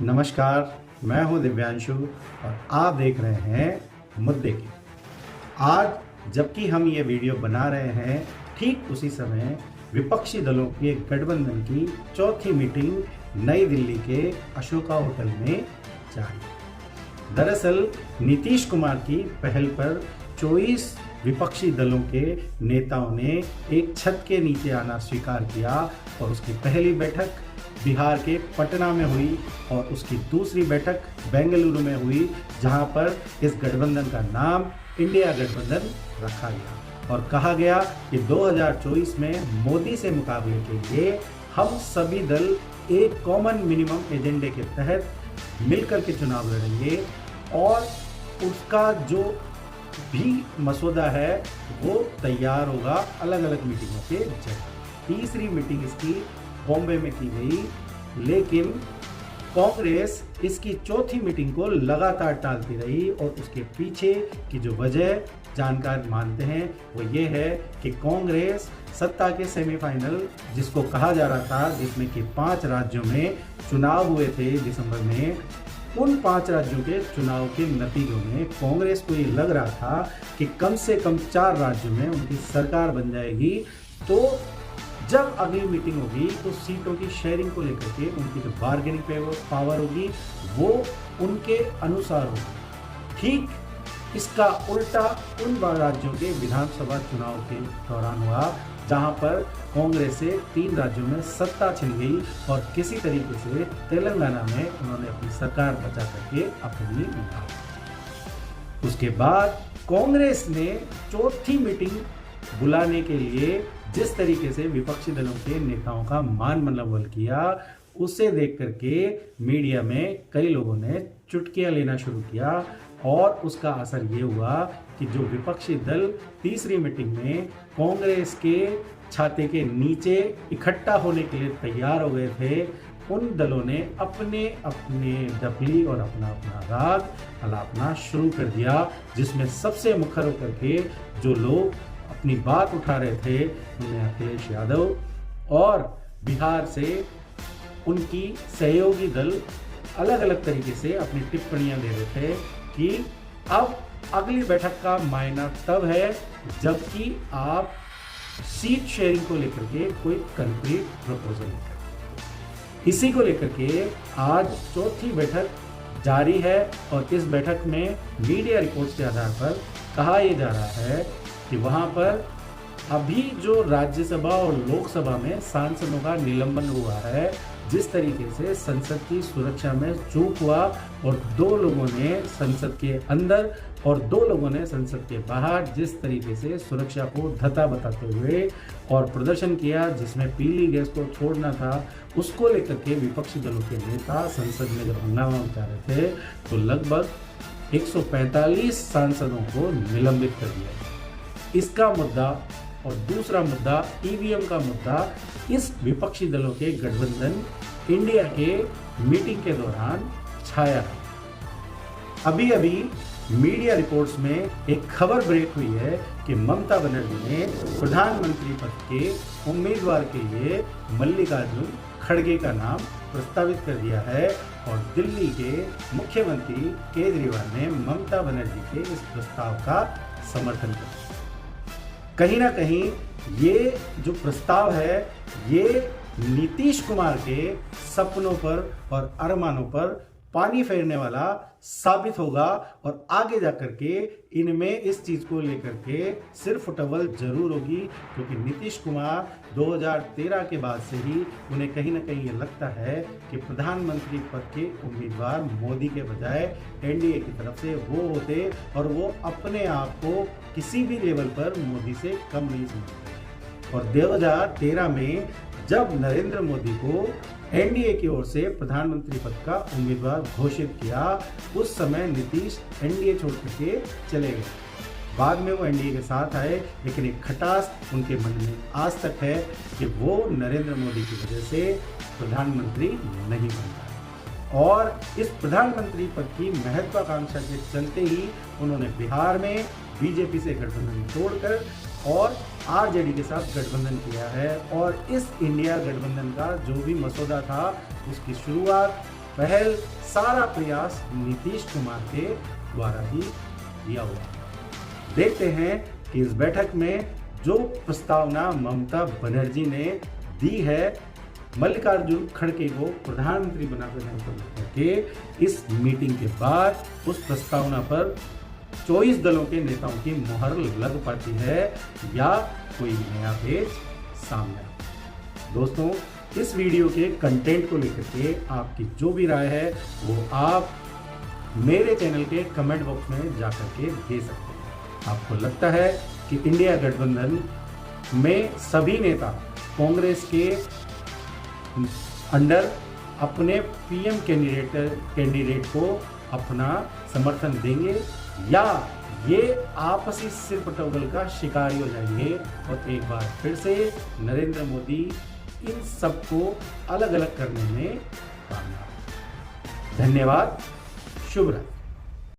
नमस्कार, मैं हूं दिव्यांशु और आप देख रहे हैं मुद्दे की। आज जबकि हम ये वीडियो बना रहे हैं, ठीक उसी समय विपक्षी दलों के गठबंधन की चौथी मीटिंग नई दिल्ली के अशोका होटल में जारी। दरअसल नीतीश कुमार की पहल पर 24 विपक्षी दलों के नेताओं ने एक छत के नीचे आना स्वीकार किया और उसकी पहली बैठक बिहार के पटना में हुई और उसकी दूसरी बैठक बेंगलुरु में हुई, जहां पर इस गठबंधन का नाम इंडिया गठबंधन रखा गया और कहा गया कि 2024 में मोदी से मुकाबले के लिए हम सभी दल एक कॉमन मिनिमम एजेंडे के तहत मिलकर के चुनाव लड़ेंगे और उसका जो भी मसौदा है वो तैयार होगा अलग अलग मीटिंगों के जरिए। तीसरी मीटिंग इसकी बॉम्बे में की गई, लेकिन कांग्रेस इसकी चौथी मीटिंग को लगातार टालती रही और उसके पीछे की जो वजह जानकार मानते हैं वो ये है कि कांग्रेस सत्ता के सेमीफाइनल जिसको कहा जा रहा था, जिसमें कि 5 राज्यों में चुनाव हुए थे दिसंबर में, उन 5 राज्यों के चुनाव के नतीजों में कांग्रेस को ये लग रहा था कि कम से कम 4 राज्यों में उनकी सरकार बन जाएगी। तो जब अगली मीटिंग होगी तो सीटों की शेयरिंग को लेकर के उनकी जो बार्गेनिंग पावर होगी वो उनके अनुसार होगी। ठीक इसका उल्टा उन राज्यों के विधानसभा चुनाव के दौरान हुआ जहां पर कांग्रेस से 3 राज्यों में सत्ता छिन गई और किसी तरीके से तेलंगाना में उन्होंने अपनी सरकार बचा करके अपनी निकाली। उसके बाद कांग्रेस ने चौथी मीटिंग बुलाने के लिए जिस तरीके से विपक्षी दलों के नेताओं का मान मनोबल किया, उसे देख करके मीडिया में कई लोगों ने चुटकियां लेना शुरू किया और उसका असर ये हुआ कि जो विपक्षी दल तीसरी मीटिंग में कांग्रेस के छाते के नीचे इकट्ठा होने के लिए तैयार हो गए थे, उन दलों ने अपने अपने डफली और अपना अपना राग अलापना शुरू कर दिया, जिसमें सबसे मुखर होकर के जो लोग अपनी बात उठा रहे थे उनमें अखिलेश यादव और बिहार से उनकी सहयोगी दल अलग अलग तरीके से अपनी टिप्पणियां दे रहे थे कि अब अगली बैठक का मायना तब है जबकि आप सीट शेयरिंग को लेकर के कोई कंक्रीट प्रपोजल लेकर। इसी को लेकर के आज चौथी बैठक जारी है और इस बैठक में मीडिया रिपोर्ट्स के आधार पर कहा यह जा रहा है कि वहां पर अभी जो राज्यसभा और लोकसभा में सांसदों का निलंबन हुआ है, जिस तरीके से संसद की सुरक्षा में चूक हुआ और 2 लोगों ने संसद के अंदर और 2 लोगों ने संसद के बाहर जिस तरीके से सुरक्षा को धता बताते हुए और प्रदर्शन किया, जिसमें पीली गैस को छोड़ना था, उसको लेकर के विपक्षी दलों के नेता संसद में जब हंगामा मचा रहे थे तो लगभग 145 सांसदों को निलंबित कर दिया। इसका मुद्दा और दूसरा मुद्दा ईवीएम का मुद्दा इस विपक्षी दलों के गठबंधन इंडिया के मीटिंग के दौरान छाया है। अभी अभी मीडिया रिपोर्ट्स में एक खबर ब्रेक हुई है कि ममता बनर्जी ने प्रधानमंत्री पद के उम्मीदवार के लिए मल्लिकार्जुन खड़गे का नाम प्रस्तावित कर दिया है और दिल्ली के मुख्यमंत्री केजरीवाल ने ममता बनर्जी के इस प्रस्ताव का समर्थन किया। कहीं ना कहीं ये जो प्रस्ताव है ये नीतीश कुमार के सपनों पर और अरमानों पर पानी फेरने वाला साबित होगा और आगे जाकर के इनमें इस चीज को लेकर के सिर्फ उठवल जरूर होगी, क्योंकि नीतीश कुमार 2013 के बाद से ही उन्हें कहीं ना कहीं ये लगता है कि प्रधानमंत्री पद के उम्मीदवार मोदी के बजाय एनडीए की तरफ से वो होते और वो अपने आप को किसी भी लेवल पर मोदी से कम नहीं समझते। और 2013 में जब नरेंद्र मोदी को एनडीए की ओर से प्रधानमंत्री पद का उम्मीदवार घोषित किया, उस समय नीतीश एनडीए छोड़ के चले गए। बाद में वो एनडीए के साथ आए, लेकिन एक खटास उनके मन में आज तक है कि वो नरेंद्र मोदी की वजह से प्रधानमंत्री नहीं बन पाए। और इस प्रधानमंत्री पद की महत्वाकांक्षा के चलते ही उन्होंने बिहार में बीजेपी से गठबंधन तोड़कर और आरजेडी के साथ गठबंधन किया है। और इस इंडिया गठबंधन का जो भी मसौदा था उसकी शुरुआत पहल, सारा प्रयास नीतीश कुमार के द्वारा ही किया हुआ। देखते हैं कि इस बैठक में जो प्रस्तावना ममता बनर्जी ने दी है मल्लिकार्जुन खड़गे को प्रधानमंत्री बनाने के, इस मीटिंग के बाद उस प्रस्तावना पर 24 दलों के नेताओं की मुहर लग पाती है या कोई नया पेज सामने आता। दोस्तों, इस वीडियो के कंटेंट को लेकर के आपकी जो भी राय है वो आप मेरे चैनल के कमेंट बॉक्स में जाकर के दे सकते हैं। आपको लगता है कि इंडिया गठबंधन में सभी नेता कांग्रेस के अंडर अपने पीएम कैंडिडेट को अपना समर्थन देंगे या ये आपसी सिरपटौगल का शिकारी हो जाएंगे और एक बार फिर से नरेंद्र मोदी इन सबको अलग अलग करने में कामयाब। धन्यवाद। शुभ रात्रि।